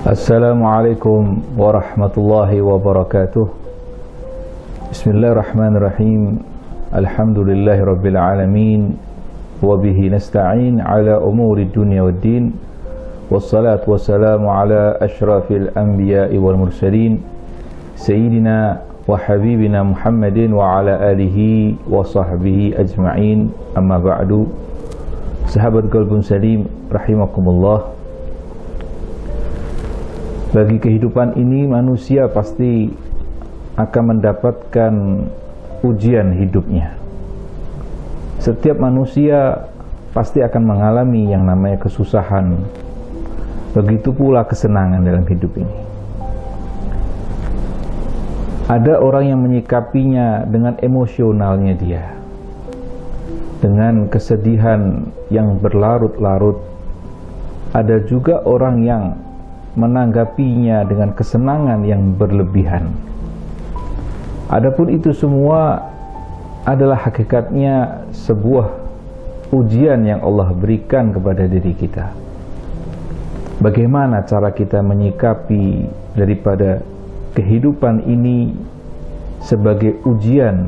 Assalamualaikum warahmatullahi wabarakatuh. Bismillahirrahmanirrahim. Alhamdulillahi rabbil alamin. Wabihi nasta'in ala umuri dunya waddin. Wassalatu wassalamu ala ashrafil anbiya'i wal mursalin, Sayyidina wa habibina Muhammadin wa ala alihi wa sahbihi ajma'in. Amma ba'du. Sahabat Qalbun Salim rahimakumullah. Bagi kehidupan ini manusia pasti akan mendapatkan ujian hidupnya. Setiap manusia pasti akan mengalami yang namanya kesusahan. Begitu pula kesenangan dalam hidup ini. Ada orang yang menyikapinya dengan emosionalnya dia, dengan kesedihan yang berlarut-larut. Ada juga orang yang menanggapinya dengan kesenangan yang berlebihan. Adapun itu semua adalah hakikatnya sebuah ujian yang Allah berikan kepada diri kita. Bagaimana cara kita menyikapi daripada kehidupan ini sebagai ujian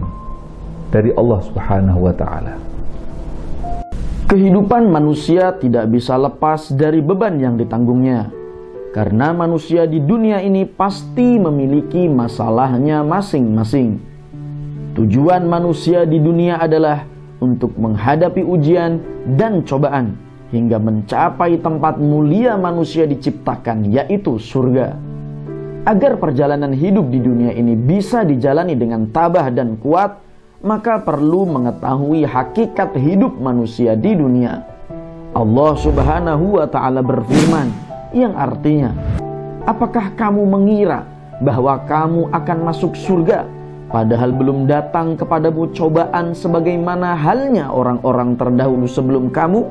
dari Allah Subhanahu wa ta'ala. Kehidupan manusia tidak bisa lepas dari beban yang ditanggungnya. Karena manusia di dunia ini pasti memiliki masalahnya masing-masing. Tujuan manusia di dunia adalah untuk menghadapi ujian dan cobaan hingga mencapai tempat mulia manusia diciptakan, yaitu surga. Agar perjalanan hidup di dunia ini bisa dijalani dengan tabah dan kuat, maka perlu mengetahui hakikat hidup manusia di dunia. Allah Subhanahu wa ta'ala berfirman, yang artinya, apakah kamu mengira bahwa kamu akan masuk surga padahal belum datang kepadamu cobaan sebagaimana halnya orang-orang terdahulu sebelum kamu?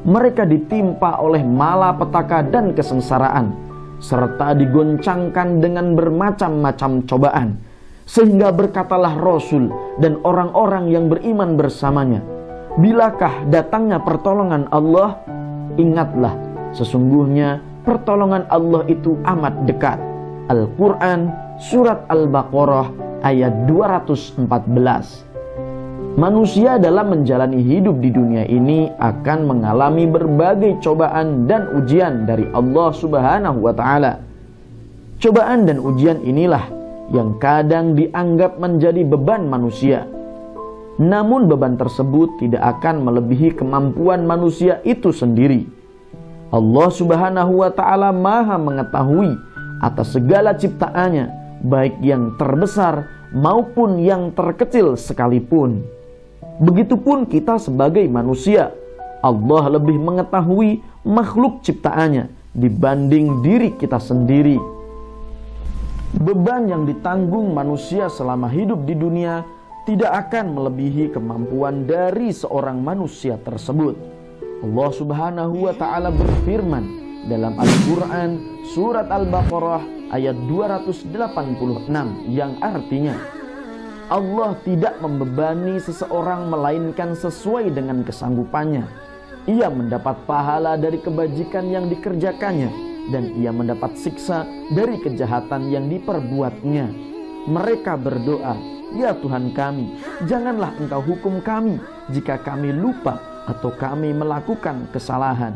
Mereka ditimpa oleh malapetaka dan kesengsaraan serta digoncangkan dengan bermacam-macam cobaan, sehingga berkatalah Rasul dan orang-orang yang beriman bersamanya, bilakah datangnya pertolongan Allah? Ingatlah, sesungguhnya pertolongan Allah itu amat dekat. Al-Quran Surat Al-Baqarah ayat 214. Manusia dalam menjalani hidup di dunia ini akan mengalami berbagai cobaan dan ujian dari Allah Subhanahu wa ta'ala. Cobaan dan ujian inilah yang kadang dianggap menjadi beban manusia. Namun beban tersebut tidak akan melebihi kemampuan manusia itu sendiri. Allah Subhanahu wa ta'ala maha mengetahui atas segala ciptaannya, baik yang terbesar maupun yang terkecil sekalipun. Begitupun kita sebagai manusia, Allah lebih mengetahui makhluk ciptaannya dibanding diri kita sendiri. Beban yang ditanggung manusia selama hidup di dunia tidak akan melebihi kemampuan dari seorang manusia tersebut. Allah Subhanahu wa ta'ala berfirman dalam Al-Quran Surat Al-Baqarah ayat 286 yang artinya, Allah tidak membebani seseorang melainkan sesuai dengan kesanggupannya. Ia mendapat pahala dari kebajikan yang dikerjakannya, dan ia mendapat siksa dari kejahatan yang diperbuatnya. Mereka berdoa, ya Tuhan kami, janganlah Engkau hukum kami jika kami lupa atau kami melakukan kesalahan.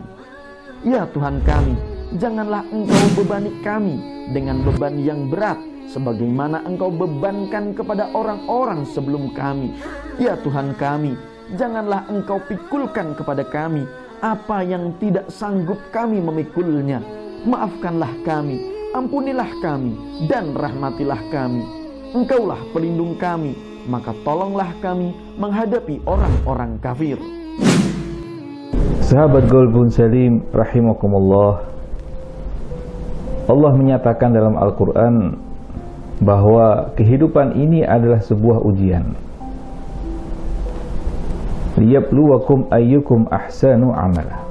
Ya Tuhan kami, janganlah Engkau bebani kami dengan beban yang berat sebagaimana Engkau bebankan kepada orang-orang sebelum kami. Ya Tuhan kami, janganlah Engkau pikulkan kepada kami apa yang tidak sanggup kami memikulnya. Maafkanlah kami, ampunilah kami, dan rahmatilah kami. Engkaulah pelindung kami, maka tolonglah kami menghadapi orang-orang kafir. Sahabat Qalbun Salim rahimakumullah, Allah menyatakan dalam Al-Quran bahwa kehidupan ini adalah sebuah ujian. Liyabluwakum ayyukum ahsanu amala.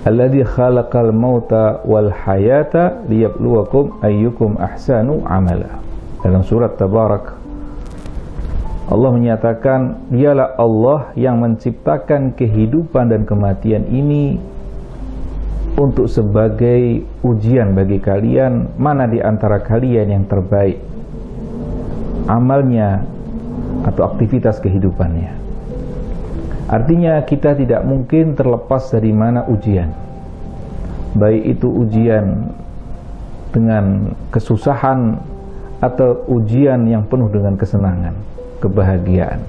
Alladzi khalaqal mauta wal hayata liyabluwakum ayyukum ahsanu amala. Dalam surat Tabarak, Allah menyatakan, dialah Allah yang menciptakan kehidupan dan kematian ini untuk sebagai ujian bagi kalian, mana di antara kalian yang terbaik amalnya atau aktivitas kehidupannya. Artinya kita tidak mungkin terlepas dari mana ujian, baik itu ujian dengan kesusahan atau ujian yang penuh dengan kesenangan, kebahagiaan.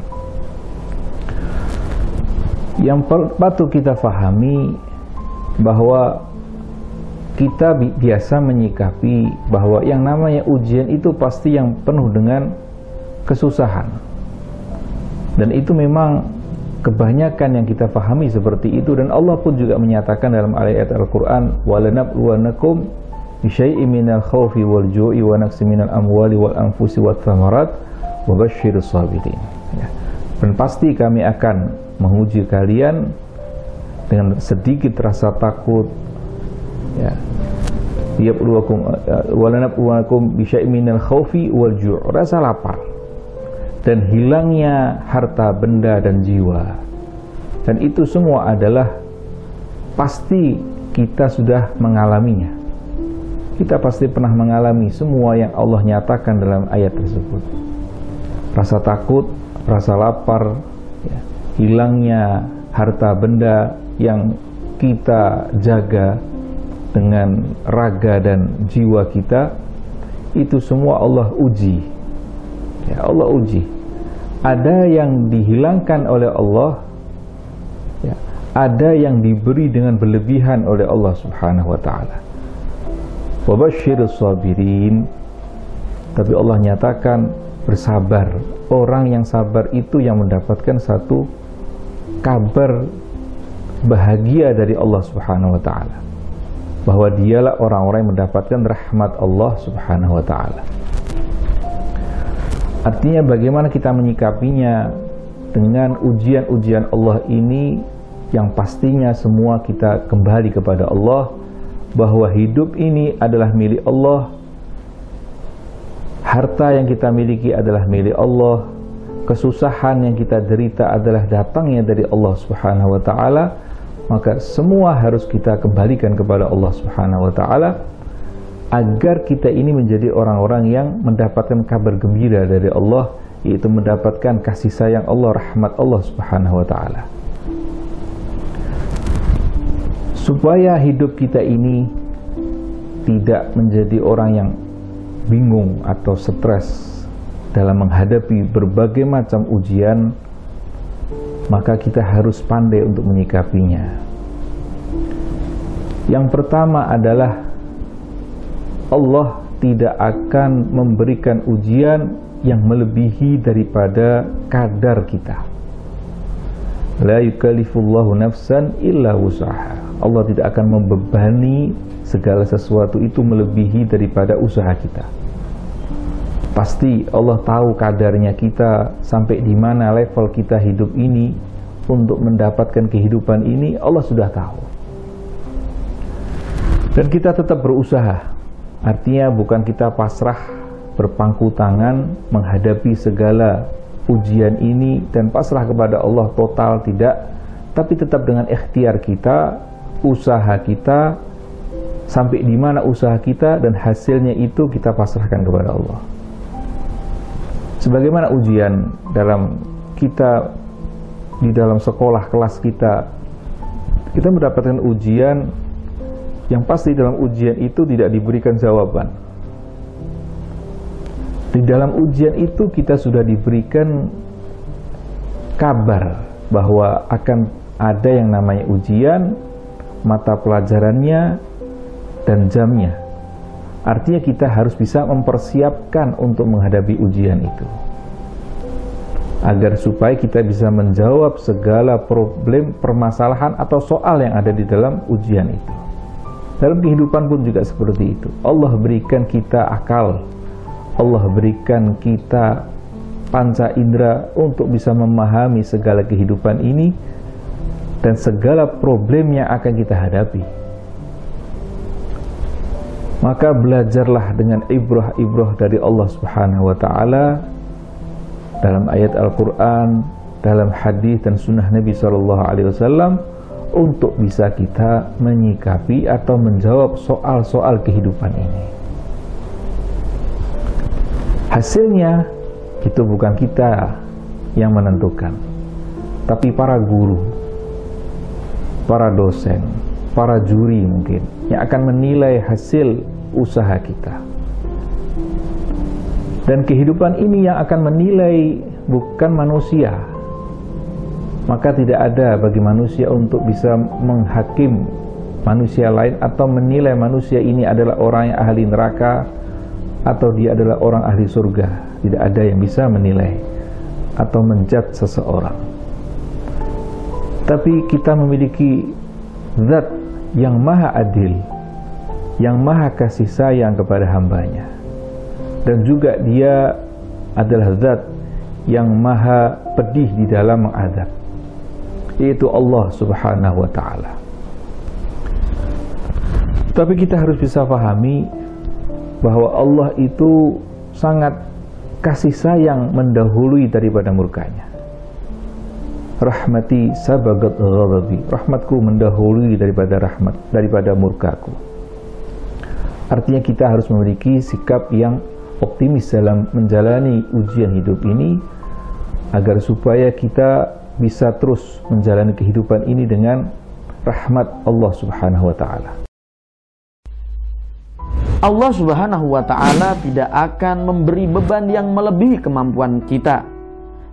Yang patut kita fahami bahwa kita biasa menyikapi bahwa yang namanya ujian itu pasti yang penuh dengan kesusahan, dan itu memang kebanyakan yang kita fahami seperti itu. Dan Allah pun juga menyatakan dalam ayat Al-Quran, وَلَنَبْلُوَنَّكُمْ بِشَيْءٍ مِنَ الْخَوْفِ وَالْجُوعِ وَنَقْصٍ مِنَ الْأَمْوَالِ وَالْأَنْفُسِ وَالثَّمَرَاتِ وَبَشِّرِ الصَّابِرِينَ. Dan pasti kami akan menguji kalian dengan sedikit rasa takut, ya. وَلَنَبْلُوَنَّكُمْ بِشَيْءٍ مِنَ الْخَوْفِ وَالْجُوعِ, rasa lapar dan hilangnya harta benda dan jiwa. Dan itu semua adalah pasti kita sudah mengalaminya. Kita pasti pernah mengalami semua yang Allah nyatakan dalam ayat tersebut. Rasa takut, rasa lapar, ya, hilangnya harta benda yang kita jaga dengan raga dan jiwa kita, itu semua Allah uji. Ya, Allah uji. Ada yang dihilangkan oleh Allah, ya, ada yang diberi dengan berlebihan oleh Allah Subhanahu wa ta'ala. Wabashshirus sabirin. Tapi Allah nyatakan bersabar. Orang yang sabar itu yang mendapatkan satu kabar bahagia dari Allah Subhanahu wa ta'ala, bahwa dialah orang-orang yang mendapatkan rahmat Allah Subhanahu wa ta'ala. Artinya bagaimana kita menyikapinya dengan ujian-ujian Allah ini, yang pastinya semua kita kembali kepada Allah, bahwa hidup ini adalah milik Allah, harta yang kita miliki adalah milik Allah, kesusahan yang kita derita adalah datangnya dari Allah Subhanahu wa ta'ala. Maka semua harus kita kembalikan kepada Allah Subhanahu wa ta'ala, agar kita ini menjadi orang-orang yang mendapatkan kabar gembira dari Allah, yaitu mendapatkan kasih sayang Allah, rahmat Allah Subhanahu wa ta'ala. Supaya hidup kita ini tidak menjadi orang yang bingung atau stres dalam menghadapi berbagai macam ujian, maka kita harus pandai untuk menyikapinya. Yang pertama adalah Allah tidak akan memberikan ujian yang melebihi daripada kadar kita. La yukallifullahu nafsan illa wus'aha. Allah tidak akan membebani segala sesuatu itu melebihi daripada usaha kita. Pasti Allah tahu kadarnya kita, sampai di mana level kita hidup ini untuk mendapatkan kehidupan ini, Allah sudah tahu. Dan kita tetap berusaha. Artinya bukan kita pasrah berpangku tangan menghadapi segala ujian ini dan pasrah kepada Allah total, tidak. Tapi tetap dengan ikhtiar kita, usaha kita, sampai di mana usaha kita, dan hasilnya itu kita pasrahkan kepada Allah. Sebagaimana ujian dalam kita di dalam sekolah kelas kita mendapatkan ujian yang pasti dalam ujian itu tidak diberikan jawaban. Di dalam ujian itu kita sudah diberikan kabar bahwa akan ada yang namanya ujian, mata pelajarannya dan jamnya. Artinya kita harus bisa mempersiapkan untuk menghadapi ujian itu. agar supaya kita bisa menjawab segala problem, permasalahan atau soal yang ada di dalam ujian itu. Dalam kehidupan pun juga seperti itu. Allah berikan kita akal, Allah berikan kita panca indera untuk bisa memahami segala kehidupan ini dan segala problem yang akan kita hadapi. Maka belajarlah dengan ibrah-ibrah dari Allah Subhanahu wa ta'ala dalam ayat Al-Quran, dalam hadis dan sunnah Nabi SAW, untuk bisa kita menyikapi atau menjawab soal-soal kehidupan ini. Hasilnya itu bukan kita yang menentukan, tapi para guru, para dosen, para juri mungkin yang akan menilai hasil usaha kita. Dan kehidupan ini yang akan menilai bukan manusia. Maka tidak ada bagi manusia untuk bisa menghakim manusia lain atau menilai manusia ini adalah orang yang ahli neraka atau dia adalah orang ahli surga. Tidak ada yang bisa menilai atau menjudge seseorang. Tapi kita memiliki zat yang maha adil, yang maha kasih sayang kepada hambanya, dan juga dia adalah zat yang maha pedih di dalam mengadab, yaitu Allah Subhanahu wa ta'ala. Tapi kita harus bisa pahami bahwa Allah itu sangat kasih sayang mendahului daripada murkanya. Rahmati sabagat ghadabi, rahmatku mendahului daripada murkaku. Artinya kita harus memiliki sikap yang optimis dalam menjalani ujian hidup ini, agar supaya kita bisa terus menjalani kehidupan ini dengan rahmat Allah Subhanahu wa ta'ala. Allah Subhanahu wa ta'ala tidak akan memberi beban yang melebihi kemampuan kita.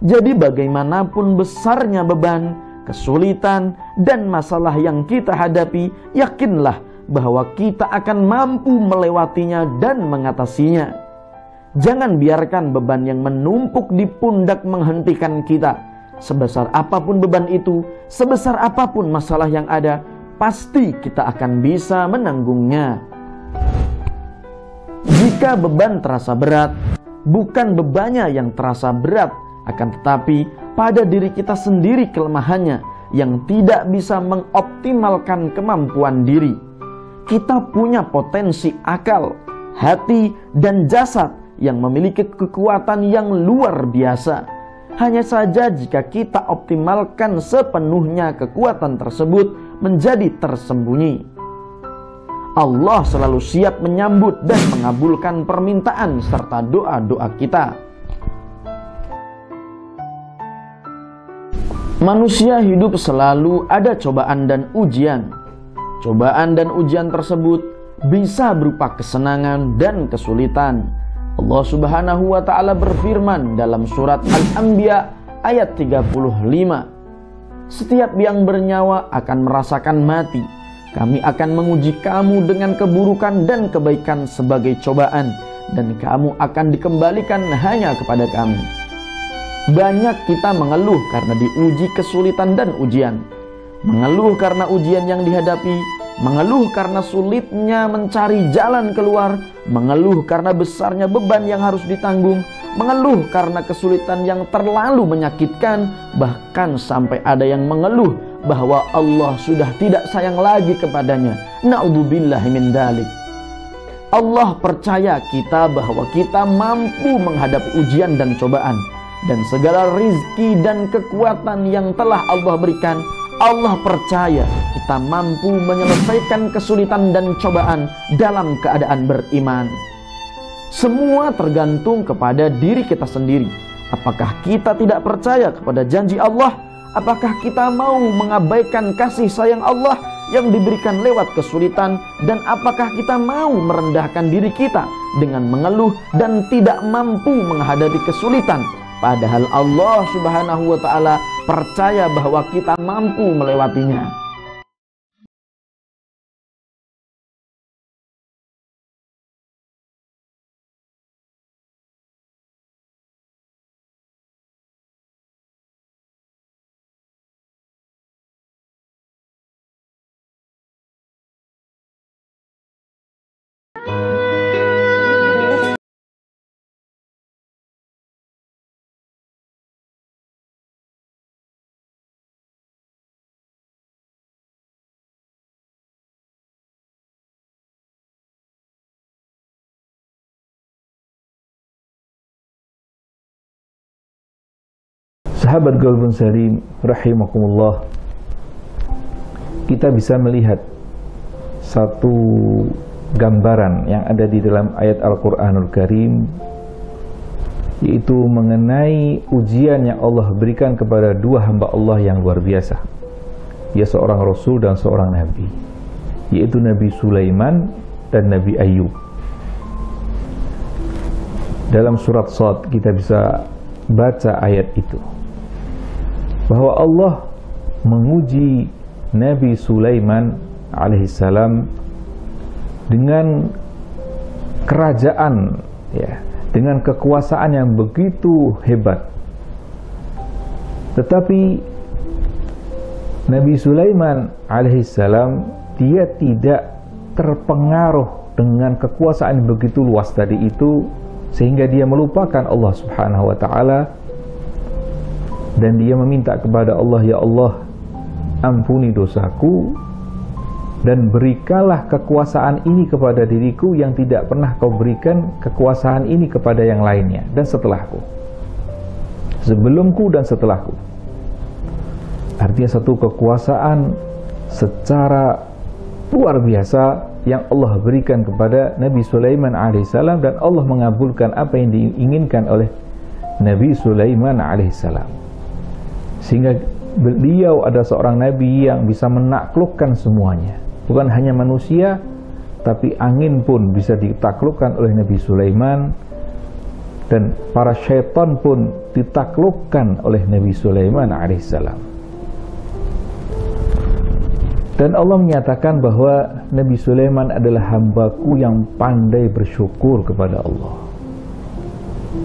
Jadi bagaimanapun besarnya beban, kesulitan, dan masalah yang kita hadapi, yakinlah bahwa kita akan mampu melewatinya dan mengatasinya. Jangan biarkan beban yang menumpuk di pundak menghentikan kita. Sebesar apapun beban itu, sebesar apapun masalah yang ada, pasti kita akan bisa menanggungnya. Jika beban terasa berat, bukan bebannya yang terasa berat, akan tetapi pada diri kita sendiri kelemahannya yang tidak bisa mengoptimalkan kemampuan diri. Kita punya potensi akal, hati, dan jasad yang memiliki kekuatan yang luar biasa. Hanya saja jika kita optimalkan sepenuhnya kekuatan tersebut menjadi tersembunyi. Allah selalu siap menyambut dan mengabulkan permintaan serta doa-doa kita. Manusia hidup selalu ada cobaan dan ujian. Cobaan dan ujian tersebut bisa berupa kesenangan dan kesulitan. Allah Subhanahu wa ta'ala berfirman dalam surat Al-Anbiya ayat 35, "Setiap yang bernyawa akan merasakan mati. Kami akan menguji kamu dengan keburukan dan kebaikan sebagai cobaan, dan kamu akan dikembalikan hanya kepada kami." Banyak kita mengeluh karena diuji kesulitan dan ujian. Mengeluh karena ujian yang dihadapi, mengeluh karena sulitnya mencari jalan keluar, mengeluh karena besarnya beban yang harus ditanggung, mengeluh karena kesulitan yang terlalu menyakitkan, bahkan sampai ada yang mengeluh bahwa Allah sudah tidak sayang lagi kepadanya. Na'udzubillahi min dzalik. Allah percaya kita bahwa kita mampu menghadapi ujian dan cobaan, dan segala rizki dan kekuatan yang telah Allah berikan. Allah percaya kita mampu menyelesaikan kesulitan dan cobaan dalam keadaan beriman. Semua tergantung kepada diri kita sendiri. Apakah kita tidak percaya kepada janji Allah? Apakah kita mau mengabaikan kasih sayang Allah yang diberikan lewat kesulitan? Dan apakah kita mau merendahkan diri kita dengan mengeluh dan tidak mampu menghadapi kesulitan? Padahal Allah Subhanahu wa ta'ala percaya bahwa kita mampu melewatinya. Sahabat Qalbun Salim rahimakumullah, kita bisa melihat satu gambaran yang ada di dalam ayat Al-Quranul Karim, yaitu mengenai ujian yang Allah berikan kepada dua hamba Allah yang luar biasa, ya seorang Rasul dan seorang Nabi, yaitu Nabi Sulaiman dan Nabi Ayub. Dalam surat Shad kita bisa baca ayat itu, bahwa Allah menguji Nabi Sulaiman alaihissalam dengan kerajaan, ya, dengan kekuasaan yang begitu hebat. Tetapi Nabi Sulaiman alaihissalam dia tidak terpengaruh dengan kekuasaan yang begitu luas tadi itu, sehingga dia melupakan Allah Subhanahu wa taala, dan dia meminta kepada Allah, ya Allah, ampuni dosaku dan berikanlah kekuasaan ini kepada diriku yang tidak pernah kau berikan kekuasaan ini kepada yang lainnya dan setelahku, sebelumku dan setelahku. Artinya satu kekuasaan secara luar biasa yang Allah berikan kepada Nabi Sulaiman alaihissalam, dan Allah mengabulkan apa yang diinginkan oleh Nabi Sulaiman alaihissalam, sehingga beliau ada seorang Nabi yang bisa menaklukkan semuanya. Bukan hanya manusia, tapi angin pun bisa ditaklukkan oleh Nabi Sulaiman, dan para syaitan pun ditaklukkan oleh Nabi Sulaiman alaihissalam. Dan Allah menyatakan bahwa Nabi Sulaiman adalah hambaku yang pandai bersyukur kepada Allah.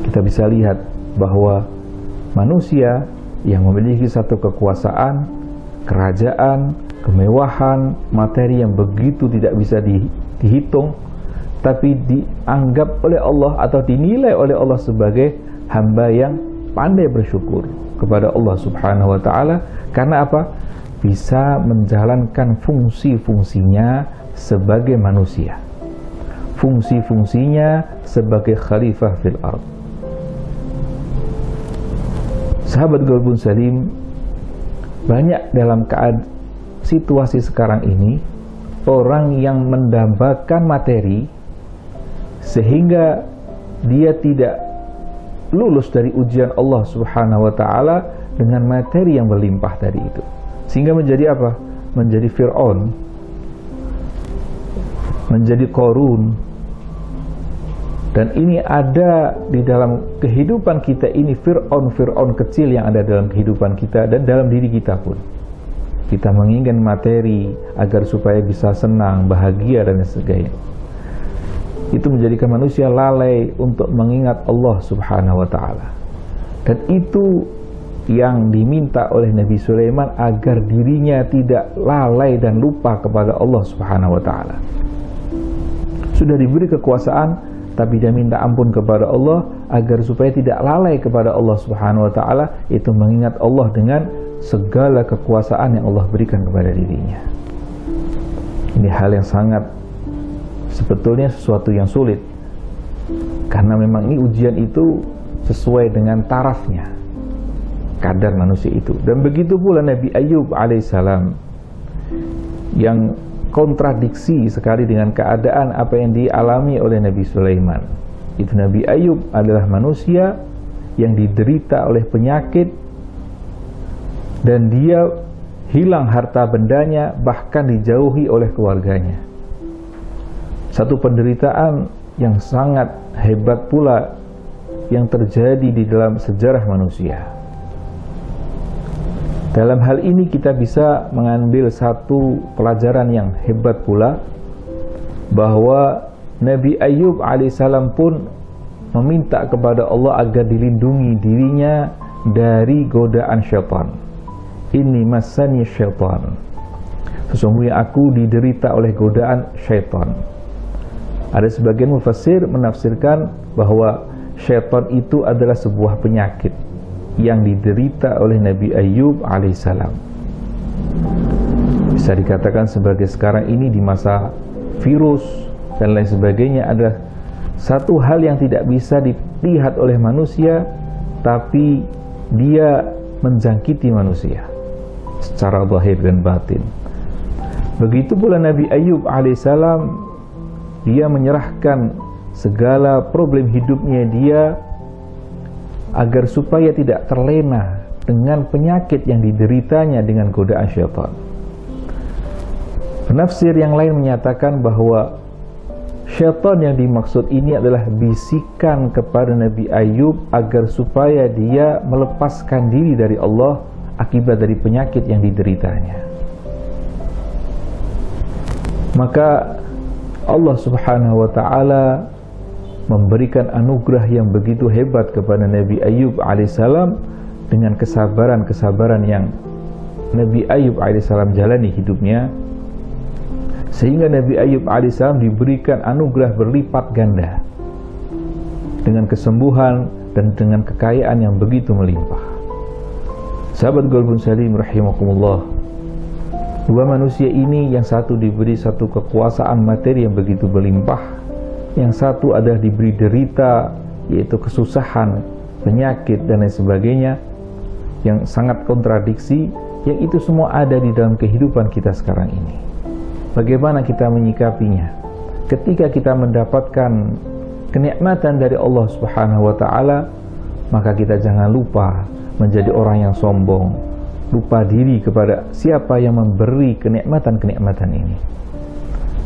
Kita bisa lihat bahwa manusia yang memiliki satu kekuasaan, kerajaan, kemewahan, materi yang begitu tidak bisa dihitung, tapi dianggap oleh Allah atau dinilai oleh Allah sebagai hamba yang pandai bersyukur kepada Allah Subhanahu wa taala. Karena apa? Bisa menjalankan fungsi-fungsinya sebagai manusia, fungsi-fungsinya sebagai khalifah fil ard. Sahabat Qalbun Salim, banyak dalam situasi sekarang ini orang yang mendambakan materi sehingga dia tidak lulus dari ujian Allah Subhanahu wa taala dengan materi yang berlimpah tadi itu, sehingga menjadi apa? Menjadi Fir'aun, menjadi Qarun. Dan ini ada di dalam kehidupan kita ini, Fir'aun kecil yang ada dalam kehidupan kita dan dalam diri kita pun. Kita menginginkan materi agar supaya bisa senang, bahagia dan sebagainya. Itu menjadikan manusia lalai untuk mengingat Allah Subhanahu wa taala. Dan itu yang diminta oleh Nabi Sulaiman agar dirinya tidak lalai dan lupa kepada Allah Subhanahu wa taala. Sudah diberi kekuasaan, tapi dia minta ampun kepada Allah agar supaya tidak lalai kepada Allah Subhanahu wa taala, itu mengingat Allah dengan segala kekuasaan yang Allah berikan kepada dirinya. Ini hal yang sangat, sebetulnya sesuatu yang sulit, karena memang ini ujian itu sesuai dengan tarafnya, kadar manusia itu. Dan begitu pula Nabi Ayub alaihissalam yang kontradiksi sekali dengan keadaan apa yang dialami oleh Nabi Sulaiman. Itu Nabi Ayub adalah manusia yang diderita oleh penyakit, dan dia hilang harta bendanya, bahkan dijauhi oleh keluarganya. Satu penderitaan yang sangat hebat pula yang terjadi di dalam sejarah manusia. Dalam hal ini kita bisa mengambil satu pelajaran yang hebat pula, bahwa Nabi Ayub alaihissalam pun meminta kepada Allah agar dilindungi dirinya dari godaan syaitan. Inni massani syaitan, sesungguhnya aku diderita oleh godaan syaitan. Ada sebagian mufassir menafsirkan bahwa syaitan itu adalah sebuah penyakit yang diderita oleh Nabi Ayub alaihissalam. Bisa dikatakan sebagai sekarang ini di masa virus dan lain sebagainya, adalah satu hal yang tidak bisa dilihat oleh manusia, tapi dia menjangkiti manusia secara zahir dan batin. Begitu pula Nabi Ayub alaihissalam, dia menyerahkan segala problem hidupnya dia agar supaya tidak terlena dengan penyakit yang dideritanya dengan godaan syaitan. Penafsir yang lain menyatakan bahwa syaitan yang dimaksud ini adalah bisikan kepada Nabi Ayub agar supaya dia melepaskan diri dari Allah akibat dari penyakit yang dideritanya. Maka Allah Subhanahu wa ta'ala memberikan anugerah yang begitu hebat kepada Nabi Ayub alaihissalam dengan kesabaran-kesabaran yang Nabi Ayub alaihissalam jalani hidupnya, sehingga Nabi Ayub alaihissalam diberikan anugerah berlipat ganda dengan kesembuhan dan dengan kekayaan yang begitu melimpah. Sahabat Qalbun Salim rahimakumullah, dua manusia ini, yang satu diberi satu kekuasaan materi yang begitu berlimpah, yang satu adalah diberi derita, yaitu kesusahan, penyakit dan lain sebagainya yang sangat kontradiksi, yang itu semua ada di dalam kehidupan kita sekarang ini. Bagaimana kita menyikapinya? Ketika kita mendapatkan kenikmatan dari Allah Subhanahu wa ta'ala, maka kita jangan lupa menjadi orang yang sombong, lupa diri kepada siapa yang memberi kenikmatan-kenikmatan ini.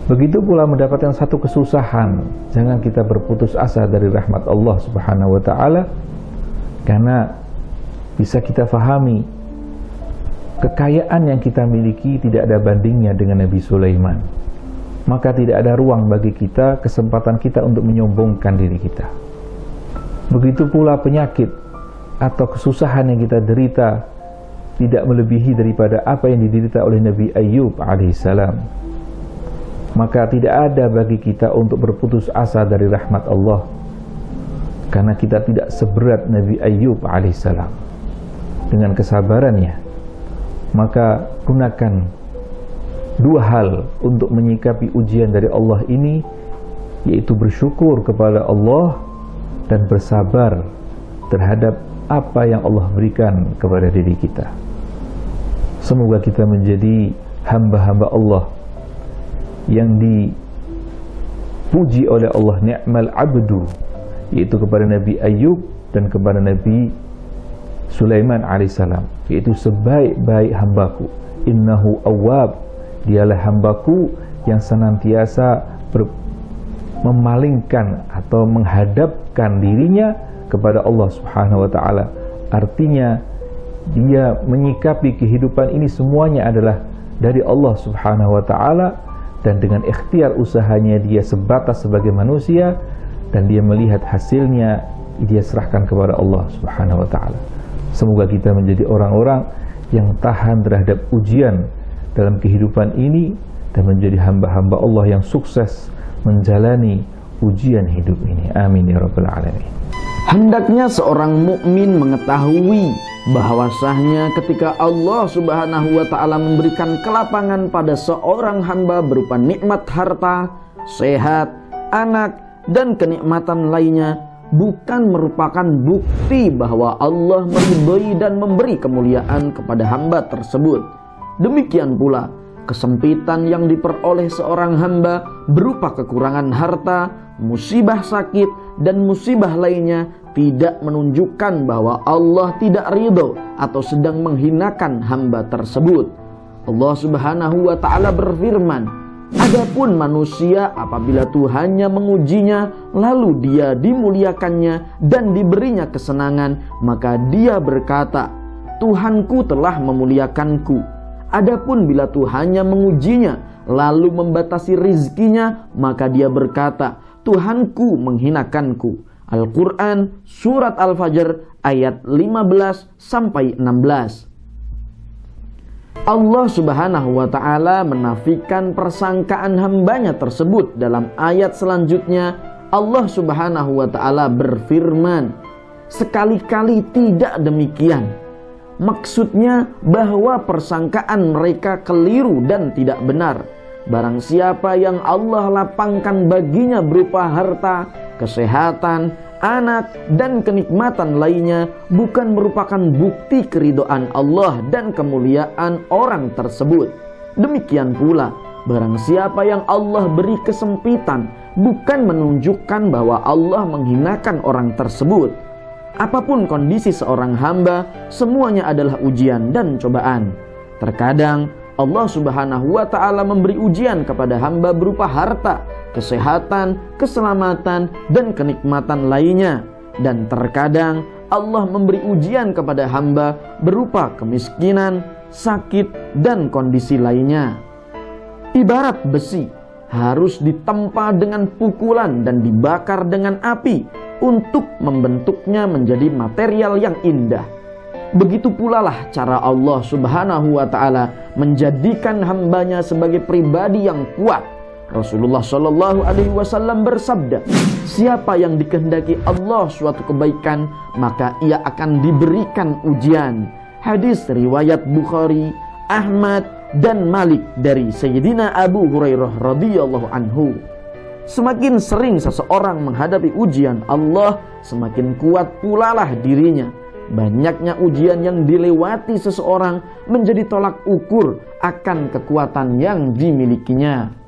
Begitu pula mendapatkan satu kesusahan, jangan kita berputus asa dari rahmat Allah Subhanahu wa ta'ala, karena bisa kita fahami kekayaan yang kita miliki tidak ada bandingnya dengan Nabi Sulaiman. Maka tidak ada ruang bagi kita, kesempatan kita untuk menyombongkan diri kita. Begitu pula penyakit atau kesusahan yang kita derita tidak melebihi daripada apa yang diderita oleh Nabi Ayub alaihissalam. Maka tidak ada bagi kita untuk berputus asa dari rahmat Allah, karena kita tidak seberat Nabi Ayub alaihissalam. Dengan kesabarannya, maka gunakan dua hal untuk menyikapi ujian dari Allah ini, yaitu bersyukur kepada Allah dan bersabar terhadap apa yang Allah berikan kepada diri kita. Semoga kita menjadi hamba-hamba Allah yang dipuji oleh Allah, ni'mal abdu, yaitu kepada Nabi Ayub dan kepada Nabi Sulaiman alaihissalam, yaitu sebaik-baik hambaku, innahu awwab, dialah hambaku yang senantiasa memalingkan atau menghadapkan dirinya kepada Allah Subhanahu wa ta'ala. Artinya dia menyikapi kehidupan ini semuanya adalah dari Allah Subhanahu wa ta'ala, dan dengan ikhtiar usahanya dia sebatas sebagai manusia, dan dia melihat hasilnya dia serahkan kepada Allah Subhanahu wa ta'ala. Semoga kita menjadi orang-orang yang tahan terhadap ujian dalam kehidupan ini dan menjadi hamba-hamba Allah yang sukses menjalani ujian hidup ini. Amin ya rabbal alamin. Hendaknya seorang mukmin mengetahui bahwasanya ketika Allah Subhanahu wa ta'ala memberikan kelapangan pada seorang hamba berupa nikmat harta, sehat, anak, dan kenikmatan lainnya, bukan merupakan bukti bahwa Allah meridhai dan memberi kemuliaan kepada hamba tersebut. Demikian pula kesempitan yang diperoleh seorang hamba berupa kekurangan harta, musibah sakit, dan musibah lainnya tidak menunjukkan bahwa Allah tidak ridho atau sedang menghinakan hamba tersebut. Allah Subhanahu wa ta'ala berfirman, adapun manusia apabila Tuhannya mengujinya lalu dia dimuliakannya dan diberinya kesenangan, maka dia berkata, Tuhanku telah memuliakanku. Adapun bila Tuhannya mengujinya lalu membatasi rizkinya, maka dia berkata, Tuhanku menghinakanku. Al-Quran Surat Al-Fajr ayat 15-16. Allah Subhanahu wa ta'ala menafikan persangkaan hambanya tersebut. Dalam ayat selanjutnya Allah Subhanahu wa ta'ala berfirman, sekali-kali tidak demikian. Maksudnya bahwa persangkaan mereka keliru dan tidak benar. Barang siapa yang Allah lapangkan baginya berupa harta, kesehatan, anak, dan kenikmatan lainnya bukan merupakan bukti keridhaan Allah dan kemuliaan orang tersebut. Demikian pula, barang siapa yang Allah beri kesempitan bukan menunjukkan bahwa Allah menghinakan orang tersebut. Apapun kondisi seorang hamba, semuanya adalah ujian dan cobaan. Terkadang Allah Subhanahu wa ta'ala memberi ujian kepada hamba berupa harta, kesehatan, keselamatan, dan kenikmatan lainnya. Dan terkadang Allah memberi ujian kepada hamba berupa kemiskinan, sakit, dan kondisi lainnya. Ibarat besi harus ditempa dengan pukulan dan dibakar dengan api untuk membentuknya menjadi material yang indah. Begitu pula lah cara Allah Subhanahu wa ta'ala menjadikan hambanya sebagai pribadi yang kuat. Rasulullah Shallallahu Alaihi Wasallam bersabda, siapa yang dikehendaki Allah suatu kebaikan, maka ia akan diberikan ujian. Hadis riwayat Bukhari, Ahmad, dan Malik dari Sayyidina Abu Hurairah radhiyallahu anhu. Semakin sering seseorang menghadapi ujian Allah, semakin kuat pula lah dirinya. Banyaknya ujian yang dilewati seseorang menjadi tolak ukur akan kekuatan yang dimilikinya.